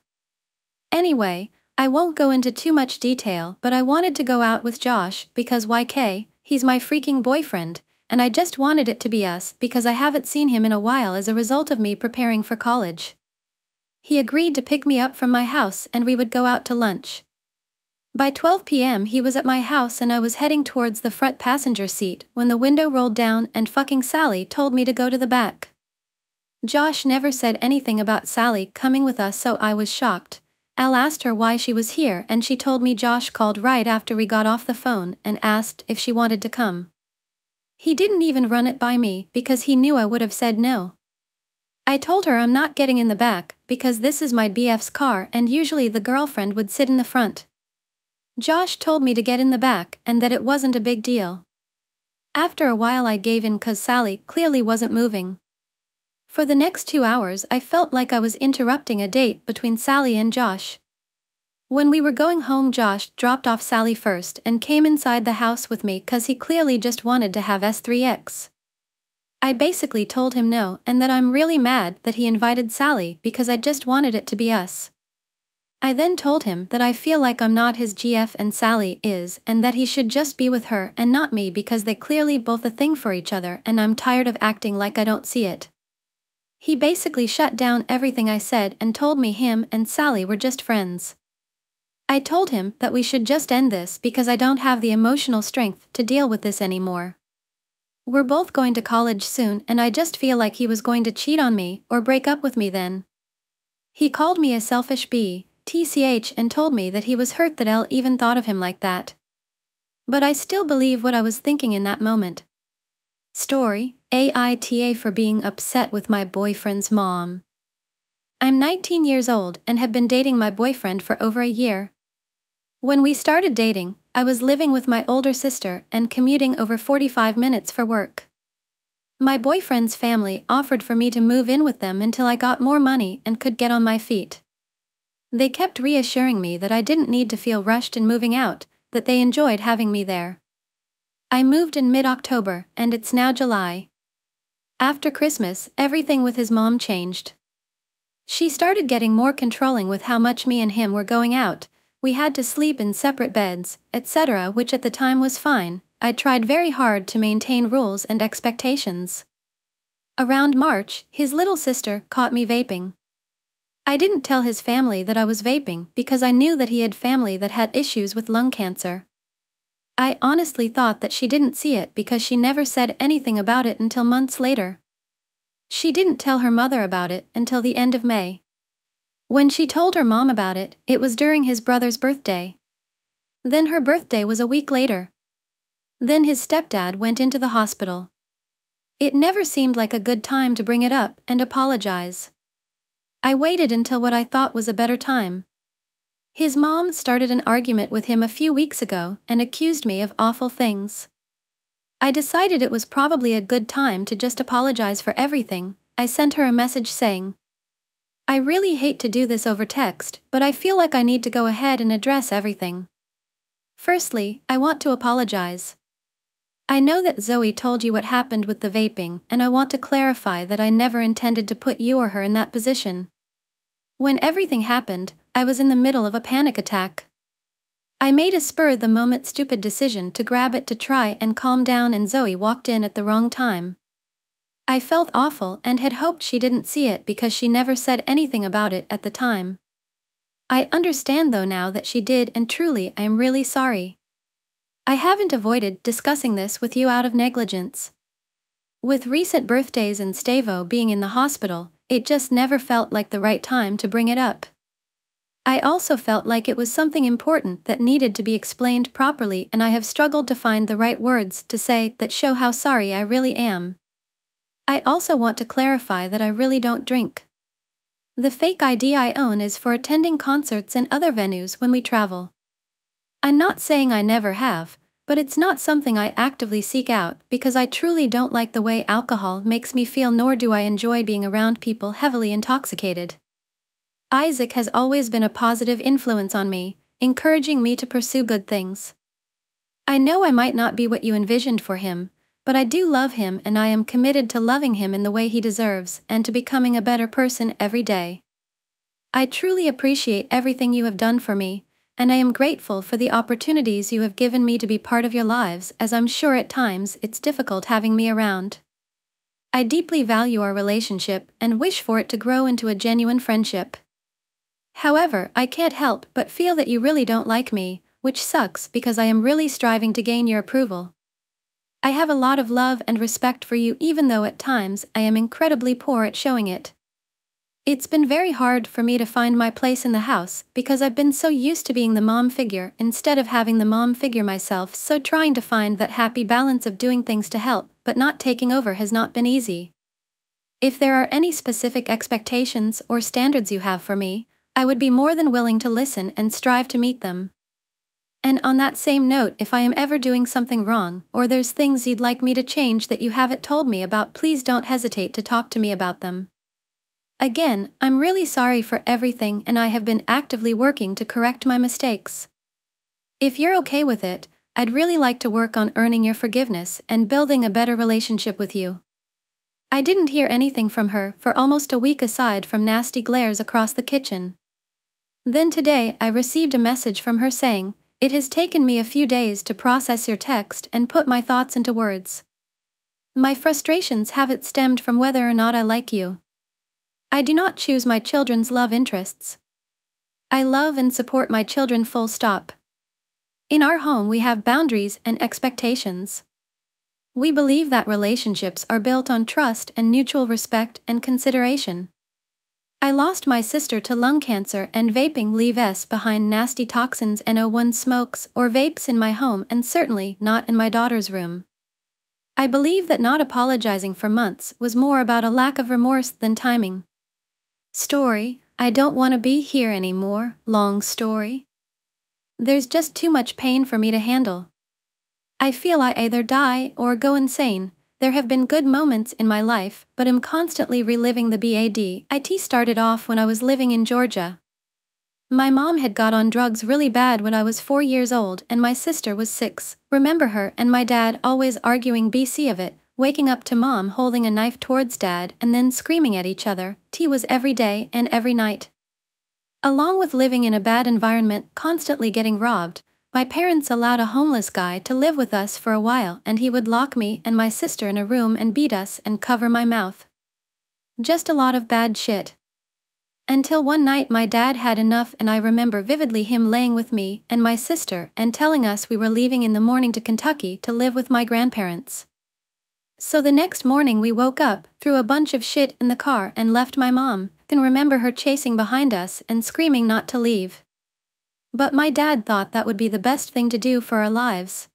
Anyway, I won't go into too much detail, but I wanted to go out with Josh because YK, he's my freaking boyfriend, and I just wanted it to be us because I haven't seen him in a while as a result of me preparing for college. He agreed to pick me up from my house and we would go out to lunch. By 12 p.m. he was at my house and I was heading towards the front passenger seat when the window rolled down and fucking Sally told me to go to the back. Josh never said anything about Sally coming with us, so I was shocked. Al asked her why she was here and she told me Josh called right after we got off the phone and asked if she wanted to come. He didn't even run it by me because he knew I would have said no. I told her I'm not getting in the back because this is my BF's car and usually the girlfriend would sit in the front. Josh told me to get in the back and that it wasn't a big deal. After a while I gave in cause Sally clearly wasn't moving. For the next 2 hours I felt like I was interrupting a date between Sally and Josh. When we were going home Josh dropped off Sally first and came inside the house with me cause he clearly just wanted to have S3X. I basically told him no and that I'm really mad that he invited Sally because I just wanted it to be us. I then told him that I feel like I'm not his GF and Sally is, and that he should just be with her and not me because they clearly both a thing for each other and I'm tired of acting like I don't see it. He basically shut down everything I said and told me him and Sally were just friends. I told him that we should just end this because I don't have the emotional strength to deal with this anymore. We're both going to college soon and I just feel like he was going to cheat on me or break up with me then. He called me a selfish TCH and told me that he was hurt that Elle even thought of him like that. But I still believe what I was thinking in that moment. Story, AITA for being upset with my boyfriend's mom. I'm 19 years old and have been dating my boyfriend for over a year. When we started dating, I was living with my older sister and commuting over 45 minutes for work. My boyfriend's family offered for me to move in with them until I got more money and could get on my feet. They kept reassuring me that I didn't need to feel rushed in moving out, that they enjoyed having me there. I moved in mid-October and it's now July. After Christmas, everything with his mom changed. She started getting more controlling with how much me and him were going out. We had to sleep in separate beds, etc., which at the time was fine. I tried very hard to maintain rules and expectations. Around March, his little sister caught me vaping. I didn't tell his family that I was vaping because I knew that he had family that had issues with lung cancer. I honestly thought that she didn't see it because she never said anything about it until months later. She didn't tell her mother about it until the end of May. When she told her mom about it, it was during his brother's birthday. Then her birthday was a week later. Then his stepdad went into the hospital. It never seemed like a good time to bring it up and apologize. I waited until what I thought was a better time. His mom started an argument with him a few weeks ago and accused me of awful things. I decided it was probably a good time to just apologize for everything. I sent her a message saying, I really hate to do this over text, but I feel like I need to go ahead and address everything. Firstly, I want to apologize. I know that Zoe told you what happened with the vaping, and I want to clarify that I never intended to put you or her in that position. When everything happened, I was in the middle of a panic attack. I made a spur-of-the-moment stupid decision to grab it to try and calm down, and Zoe walked in at the wrong time. I felt awful and had hoped she didn't see it because she never said anything about it at the time. I understand though now that she did, and truly I am really sorry. I haven't avoided discussing this with you out of negligence. With recent birthdays and Stavo being in the hospital, it just never felt like the right time to bring it up. I also felt like it was something important that needed to be explained properly, and I have struggled to find the right words to say that show how sorry I really am. I also want to clarify that I really don't drink. The fake ID I own is for attending concerts and other venues when we travel. I'm not saying I never have, but it's not something I actively seek out because I truly don't like the way alcohol makes me feel, nor do I enjoy being around people heavily intoxicated. Isaac has always been a positive influence on me, encouraging me to pursue good things. I know I might not be what you envisioned for him, but I do love him, and I am committed to loving him in the way he deserves and to becoming a better person every day. I truly appreciate everything you have done for me, and I am grateful for the opportunities you have given me to be part of your lives, as I'm sure at times it's difficult having me around. I deeply value our relationship and wish for it to grow into a genuine friendship. However, I can't help but feel that you really don't like me, which sucks because I am really striving to gain your approval. I have a lot of love and respect for you, even though at times I am incredibly poor at showing it. It's been very hard for me to find my place in the house because I've been so used to being the mom figure instead of having the mom figure myself, so trying to find that happy balance of doing things to help but not taking over has not been easy. If there are any specific expectations or standards you have for me, I would be more than willing to listen and strive to meet them. And on that same note, if I am ever doing something wrong, or there's things you'd like me to change that you haven't told me about, please don't hesitate to talk to me about them. Again, I'm really sorry for everything, and I have been actively working to correct my mistakes. If you're okay with it, I'd really like to work on earning your forgiveness and building a better relationship with you. I didn't hear anything from her for almost a week aside from nasty glares across the kitchen. Then today I received a message from her saying, "It has taken me a few days to process your text and put my thoughts into words. My frustrations haven't stemmed from whether or not I like you. I do not choose my children's love interests. I love and support my children, full stop. In our home we have boundaries and expectations. We believe that relationships are built on trust and mutual respect and consideration. I lost my sister to lung cancer, and vaping leaves us behind nasty toxins. No one smokes or vapes in my home, and certainly not in my daughter's room. I believe that not apologizing for months was more about a lack of remorse than timing. Story: I don't want to be here anymore. Long story. There's just too much pain for me to handle. I feel I either die or go insane. There have been good moments in my life, but am constantly reliving the bad. It started off when I was living in Georgia. My mom had got on drugs really bad when I was 4 years old, and my sister was 6. Remember her and my dad always arguing BC of it, waking up to mom holding a knife towards dad and then screaming at each other. Was every day and every night. Along with living in a bad environment, constantly getting robbed, my parents allowed a homeless guy to live with us for a while, and he would lock me and my sister in a room and beat us and cover my mouth. Just a lot of bad shit. Until one night my dad had enough, and I remember vividly him laying with me and my sister and telling us we were leaving in the morning to Kentucky to live with my grandparents. So the next morning we woke up, threw a bunch of shit in the car and left my mom, can remember her chasing behind us and screaming not to leave. But my dad thought that would be the best thing to do for our lives.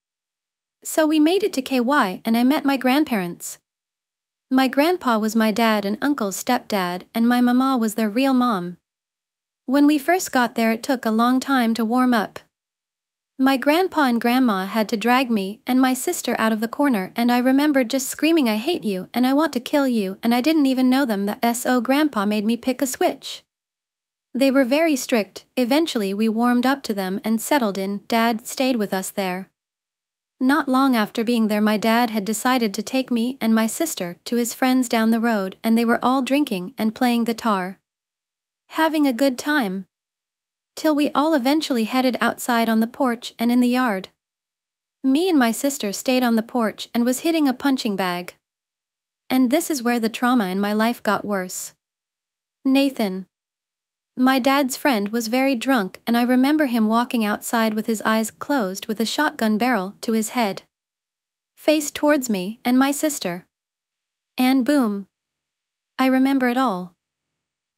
So we made it to KY, and I met my grandparents. My grandpa was my dad and uncle's stepdad, and my mama was their real mom. When we first got there it took a long time to warm up. My grandpa and grandma had to drag me and my sister out of the corner, and I remember just screaming, "I hate you and I want to kill you," and I didn't even know them. Grandpa made me pick a switch. They were very strict. Eventually we warmed up to them and settled in. Dad stayed with us there. Not long after being there my dad had decided to take me and my sister to his friends down the road, and they were all drinking and playing guitar. Having a good time. till we all eventually headed outside on the porch and in the yard. Me and my sister stayed on the porch and was hitting a punching bag. And this is where the trauma in my life got worse. Nathan, my dad's friend, was very drunk, and I remember him walking outside with his eyes closed with a shotgun barrel to his head, faced towards me and my sister. And boom. I remember it all.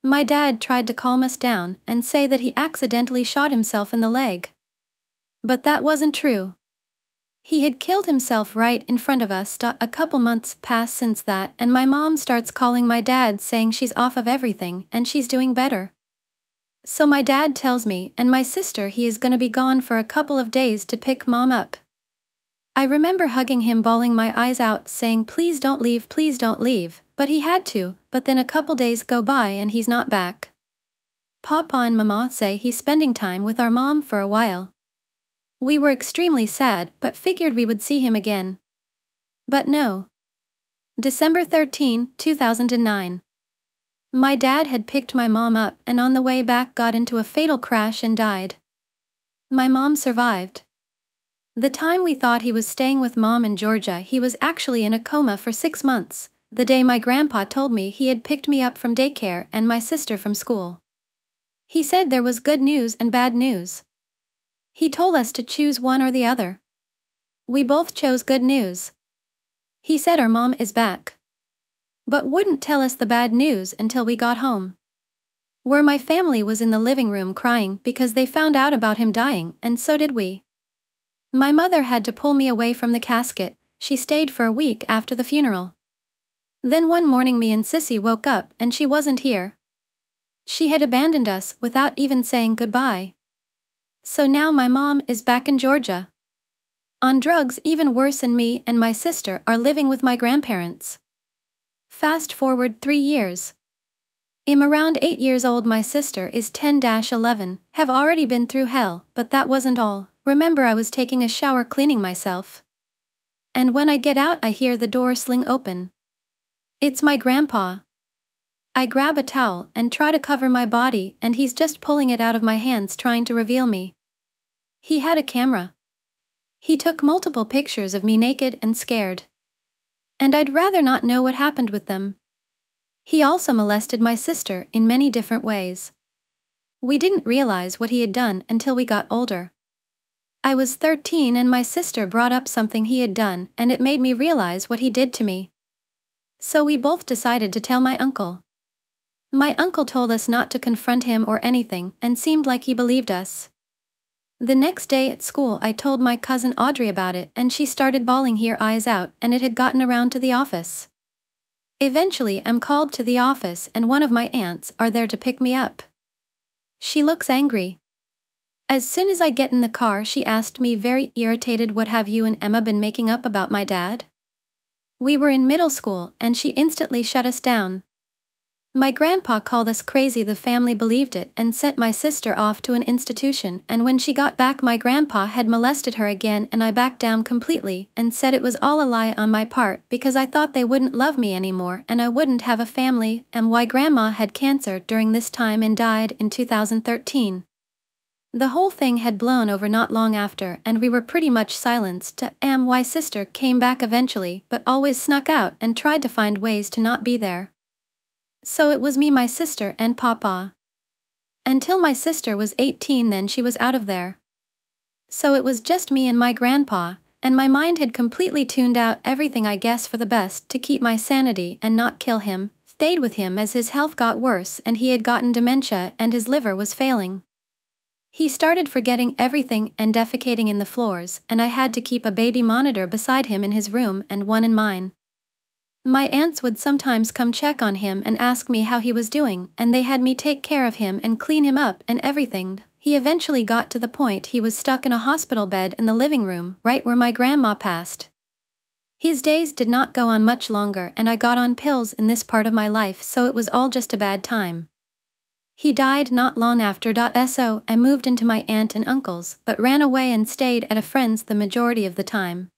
My dad tried to calm us down and say that he accidentally shot himself in the leg. But that wasn't true. He had killed himself right in front of us. A couple months pass since that, and my mom starts calling my dad saying she's off of everything and she's doing better. So my dad tells me and my sister he is gonna be gone for a couple of days to pick mom up. I remember hugging him, bawling my eyes out, saying please don't leave, but he had to. But then a couple days go by and he's not back. Papa and Mama say he's spending time with our mom for a while. We were extremely sad but figured we would see him again. But no. December 13, 2009. My dad had picked my mom up and on the way back got into a fatal crash and died. My mom survived. The time we thought he was staying with mom in Georgia, he was actually in a coma for 6 months, the day my grandpa told me he had picked me up from daycare and my sister from school. He said there was good news and bad news. He told us to choose one or the other. We both chose good news. He said our mom is back, but wouldn't tell us the bad news until we got home, where my family was in the living room crying because they found out about him dying, and so did we. My mother had to pull me away from the casket. She stayed for a week after the funeral. Then one morning me and Sissy woke up and she wasn't here. She had abandoned us without even saying goodbye. So now my mom is back in Georgia, on drugs even worse, and me and my sister are living with my grandparents. Fast forward 3 years. I'm around 8 years old, my sister is 10-11, have already been through hell, but that wasn't all. Remember I was taking a shower cleaning myself, and when I get out I hear the door sling open. It's my grandpa. I grab a towel and try to cover my body and he's just pulling it out of my hands trying to reveal me. He had a camera. He took multiple pictures of me naked and scared. And I'd rather not know what happened with them. He also molested my sister in many different ways. We didn't realize what he had done until we got older. I was 13 and my sister brought up something he had done and it made me realize what he did to me. So we both decided to tell my uncle. My uncle told us not to confront him or anything and seemed like he believed us. The next day at school I told my cousin Audrey about it and she started bawling her eyes out, and it had gotten around to the office. Eventually I'm called to the office and one of my aunts are there to pick me up. She looks angry. As soon as I get in the car she asked me very irritated, what have you and Emma been making up about my dad? We were in middle school and she instantly shut us down. My grandpa called us crazy. The family believed it and sent my sister off to an institution, and when she got back my grandpa had molested her again, and I backed down completely and said it was all a lie on my part because I thought they wouldn't love me anymore and I wouldn't have a family, and why grandma had cancer during this time and died in 2013. The whole thing had blown over not long after and we were pretty much silenced. My sister came back eventually but always snuck out and tried to find ways to not be there. So it was me, my sister, and Papa. Until my sister was 18, then she was out of there. So it was just me and my grandpa, and my mind had completely tuned out everything, I guess for the best, to keep my sanity and not kill him. Stayed with him as his health got worse and he had gotten dementia and his liver was failing. He started forgetting everything and defecating in the floors, and I had to keep a baby monitor beside him in his room and one in mine. My aunts would sometimes come check on him and ask me how he was doing, and they had me take care of him and clean him up and everything. He eventually got to the point he was stuck in a hospital bed in the living room, right where my grandma passed. His days did not go on much longer and I got on pills in this part of my life, so it was all just a bad time. He died not long after. So I moved into my aunt and uncle's, but ran away and stayed at a friend's the majority of the time.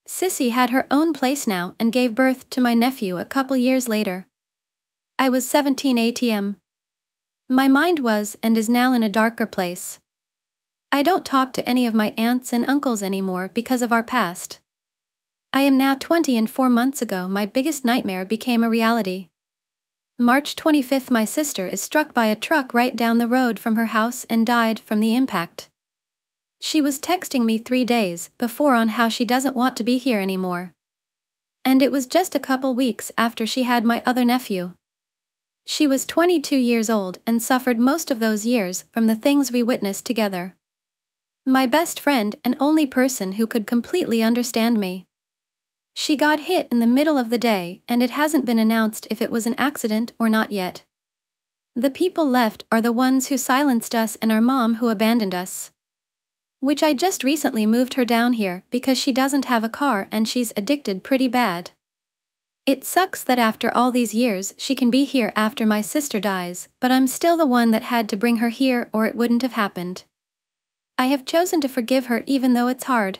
Sissy had her own place now and gave birth to my nephew a couple years later. I was 17 ATM. My mind was and is now in a darker place. I don't talk to any of my aunts and uncles anymore because of our past. I am now 20 and 4 months ago my biggest nightmare became a reality. March 25th my sister is struck by a truck right down the road from her house and died from the impact. She was texting me 3 days before on how she doesn't want to be here anymore. And it was just a couple weeks after she had my other nephew. She was 22 years old and suffered most of those years from the things we witnessed together. My best friend and only person who could completely understand me. She got hit in the middle of the day and it hasn't been announced if it was an accident or not yet. The people left are the ones who silenced us and our mom who abandoned us. Which I just recently moved her down here because she doesn't have a car and she's addicted pretty bad. It sucks that after all these years she can be here after my sister dies, but I'm still the one that had to bring her here or it wouldn't have happened. I have chosen to forgive her even though it's hard.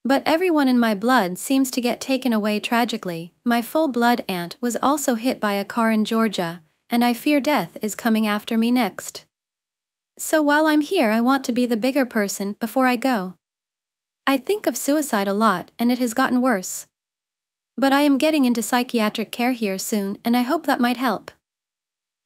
But everyone in my blood seems to get taken away tragically. My full-blood aunt was also hit by a car in Georgia, and I fear death is coming after me next. So while I'm here I want to be the bigger person before I go. I think of suicide a lot and it has gotten worse. But I am getting into psychiatric care here soon and I hope that might help.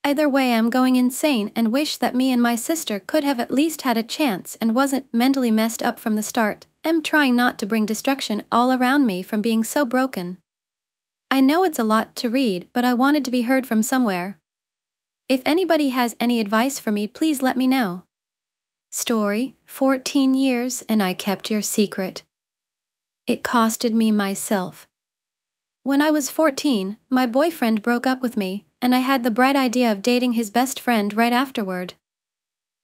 Either way I'm going insane and wish that me and my sister could have at least had a chance and wasn't mentally messed up from the start. I'm trying not to bring destruction all around me from being so broken. I know it's a lot to read but I wanted to be heard from somewhere. If anybody has any advice for me please let me know. Story, 14 years and I kept your secret. It costed me myself. When I was 14, my boyfriend broke up with me, and I had the bright idea of dating his best friend right afterward.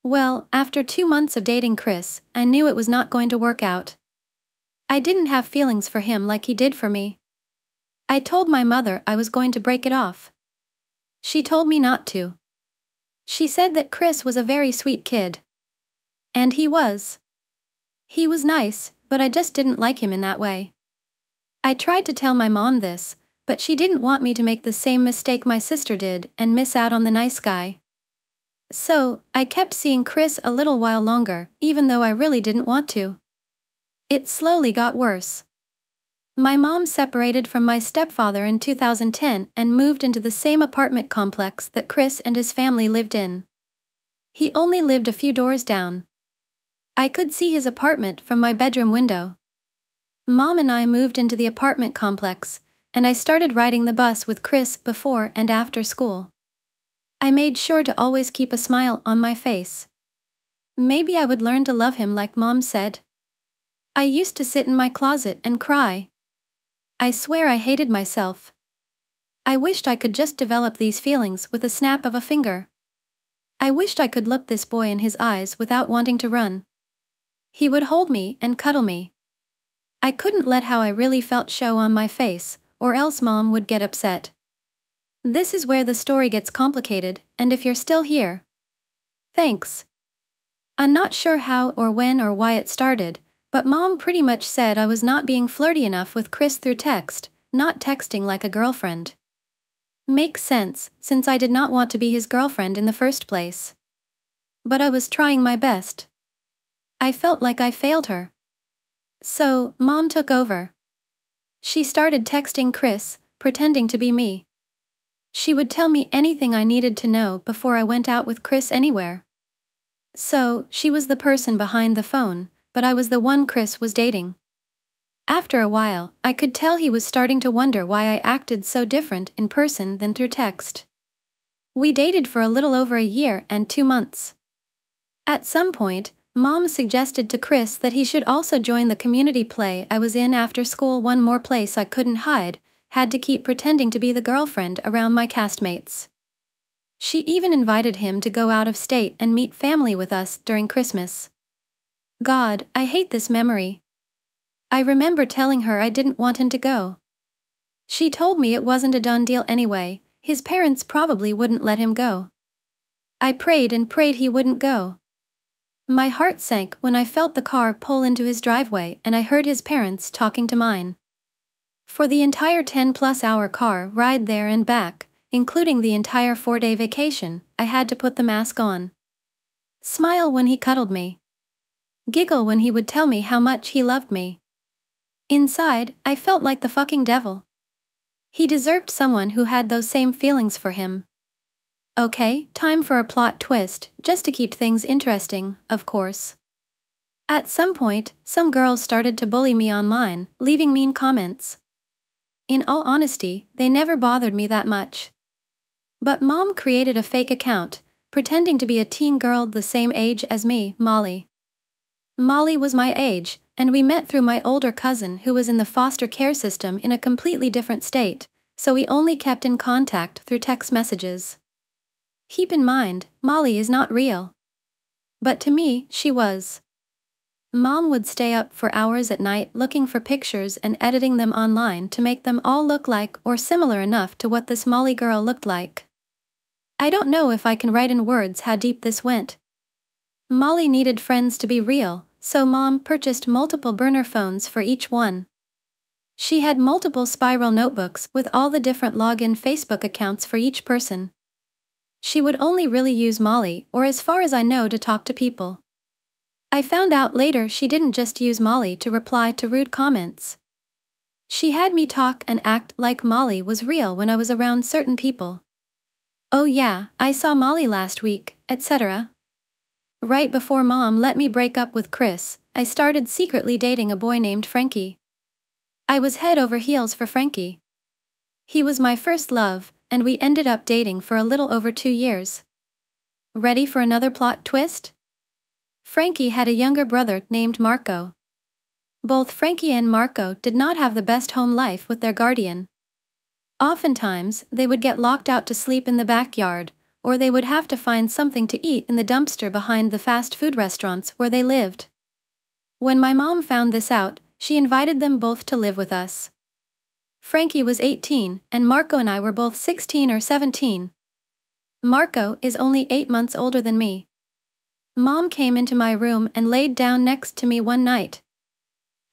Well, after 2 months of dating Chris, I knew it was not going to work out. I didn't have feelings for him like he did for me. I told my mother I was going to break it off. She told me not to. She said that Chris was a very sweet kid. And he was. He was nice, but I just didn't like him in that way. I tried to tell my mom this, but she didn't want me to make the same mistake my sister did and miss out on the nice guy. So, I kept seeing Chris a little while longer, even though I really didn't want to. It slowly got worse. My mom separated from my stepfather in 2010 and moved into the same apartment complex that Chris and his family lived in. He only lived a few doors down. I could see his apartment from my bedroom window. Mom and I moved into the apartment complex, and I started riding the bus with Chris before and after school. I made sure to always keep a smile on my face. Maybe I would learn to love him like Mom said. I used to sit in my closet and cry. I swear I hated myself. I wished I could just develop these feelings with a snap of a finger. I wished I could look this boy in his eyes without wanting to run. He would hold me and cuddle me. I couldn't let how I really felt show on my face, or else Mom would get upset. This is where the story gets complicated, and if you're still here, thanks. I'm not sure how or when or why it started, but Mom pretty much said I was not being flirty enough with Chris through text, not texting like a girlfriend. Makes sense, since I did not want to be his girlfriend in the first place. But I was trying my best. I felt like I failed her. So, Mom took over. She started texting Chris, pretending to be me. She would tell me anything I needed to know before I went out with Chris anywhere. So, she was the person behind the phone, but I was the one Chris was dating. After a while, I could tell he was starting to wonder why I acted so different in person than through text. We dated for a little over a year and 2 months. At some point, Mom suggested to Chris that he should also join the community play I was in after school. One more place I couldn't hide, had to keep pretending to be the girlfriend around my castmates. She even invited him to go out of state and meet family with us during Christmas. God, I hate this memory. I remember telling her I didn't want him to go. She told me it wasn't a done deal anyway, his parents probably wouldn't let him go. I prayed and prayed he wouldn't go. My heart sank when I felt the car pull into his driveway and I heard his parents talking to mine. For the entire 10-plus hour car ride there and back, including the entire 4-day vacation, I had to put the mask on. Smile when he cuddled me. Giggle when he would tell me how much he loved me. Inside, I felt like the fucking devil. He deserved someone who had those same feelings for him. Okay, time for a plot twist, just to keep things interesting, of course. At some point, some girls started to bully me online, leaving mean comments. In all honesty, they never bothered me that much. But Mom created a fake account, pretending to be a teen girl the same age as me, Molly. Molly was my age, and we met through my older cousin who was in the foster care system in a completely different state, so we only kept in contact through text messages. Keep in mind, Molly is not real. But to me, she was. Mom would stay up for hours at night looking for pictures and editing them online to make them all look like or similar enough to what this Molly girl looked like. I don't know if I can write in words how deep this went. Molly needed friends to be real, so Mom purchased multiple burner phones for each one. She had multiple spiral notebooks with all the different login Facebook accounts for each person. She would only really use Molly, or as far as I know, to talk to people. I found out later she didn't just use Molly to reply to rude comments. She had me talk and act like Molly was real when I was around certain people. Oh yeah, I saw Molly last week, etc. Right before Mom let me break up with Chris, I started secretly dating a boy named Frankie. I was head over heels for Frankie. He was my first love, and we ended up dating for a little over 2 years. Ready for another plot twist? Frankie had a younger brother named Marco. Both Frankie and Marco did not have the best home life with their guardian. Oftentimes, they would get locked out to sleep in the backyard, or they would have to find something to eat in the dumpster behind the fast food restaurants where they lived. When my mom found this out, she invited them both to live with us. Frankie was 18, and Marco and I were both 16 or 17. Marco is only 8 months older than me. Mom came into my room and laid down next to me one night.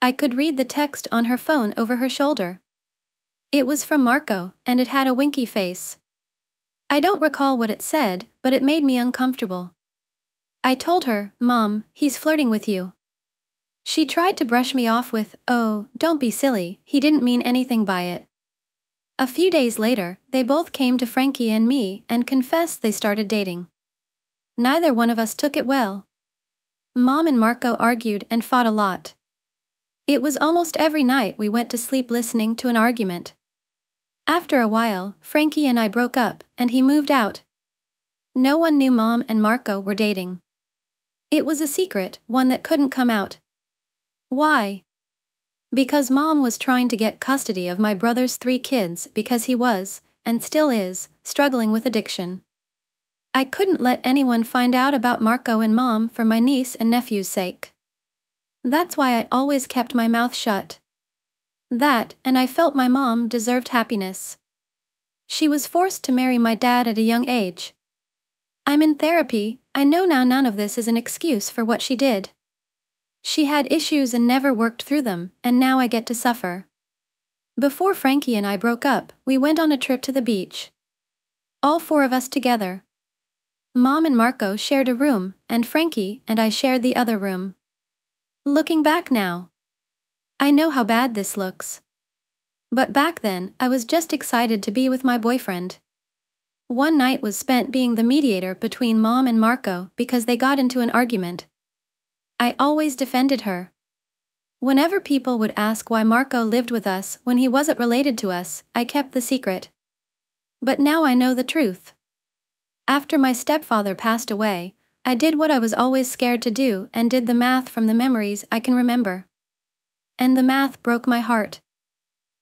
I could read the text on her phone over her shoulder. It was from Marco, and it had a winky face. I don't recall what it said, but it made me uncomfortable. I told her, "Mom, he's flirting with you." She tried to brush me off with, "Oh, don't be silly, he didn't mean anything by it." A few days later, they both came to Frankie and me and confessed they started dating. Neither one of us took it well. Mom and Marco argued and fought a lot. It was almost every night we went to sleep listening to an argument. After a while, Frankie and I broke up, and he moved out. No one knew Mom and Marco were dating. It was a secret, one that couldn't come out. Why? Because Mom was trying to get custody of my brother's 3 kids because he was, and still is, struggling with addiction. I couldn't let anyone find out about Marco and Mom for my niece and nephew's sake. That's why I always kept my mouth shut. That, and I felt my mom deserved happiness. She was forced to marry my dad at a young age. I'm in therapy, I know now none of this is an excuse for what she did. She had issues and never worked through them, and now I get to suffer. Before Frankie and I broke up, we went on a trip to the beach. All 4 of us together. Mom and Marco shared a room, and Frankie and I shared the other room. Looking back now, I know how bad this looks. But back then, I was just excited to be with my boyfriend. One night was spent being the mediator between Mom and Marco because they got into an argument. I always defended her. Whenever people would ask why Marco lived with us when he wasn't related to us, I kept the secret. But now I know the truth. After my stepfather passed away, I did what I was always scared to do and did the math from the memories I can remember. And the math broke my heart.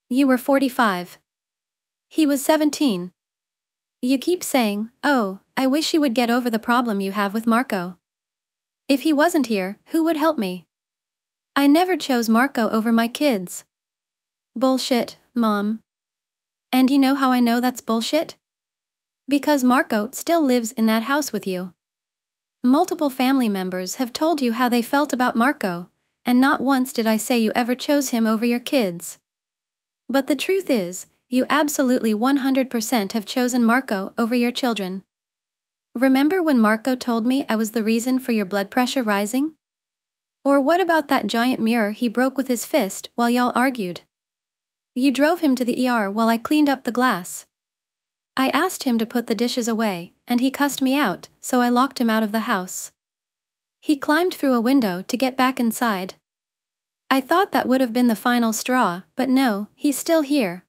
You were 45. He was 17. You keep saying, "Oh, I wish you would get over the problem you have with Marco." If he wasn't here, who would help me? I never chose Marco over my kids. Bullshit, Mom. And you know how I know that's bullshit? Because Marco still lives in that house with you. Multiple family members have told you how they felt about Marco, and not once did I say you ever chose him over your kids. But the truth is, you absolutely 100% have chosen Marco over your children. Remember when Marco told me I was the reason for your blood pressure rising? Or what about that giant mirror he broke with his fist while y'all argued? You drove him to the ER while I cleaned up the glass. I asked him to put the dishes away, and he cussed me out, so I locked him out of the house. He climbed through a window to get back inside. I thought that would have been the final straw, but no, he's still here.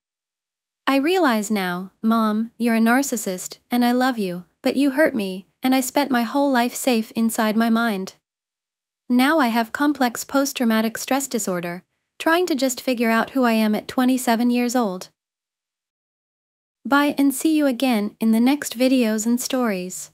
I realize now, Mom, you're a narcissist, and I love you, but you hurt me, and I spent my whole life safe inside my mind. Now I have complex post-traumatic stress disorder, trying to just figure out who I am at 27 years old. Bye and see you again in the next videos and stories.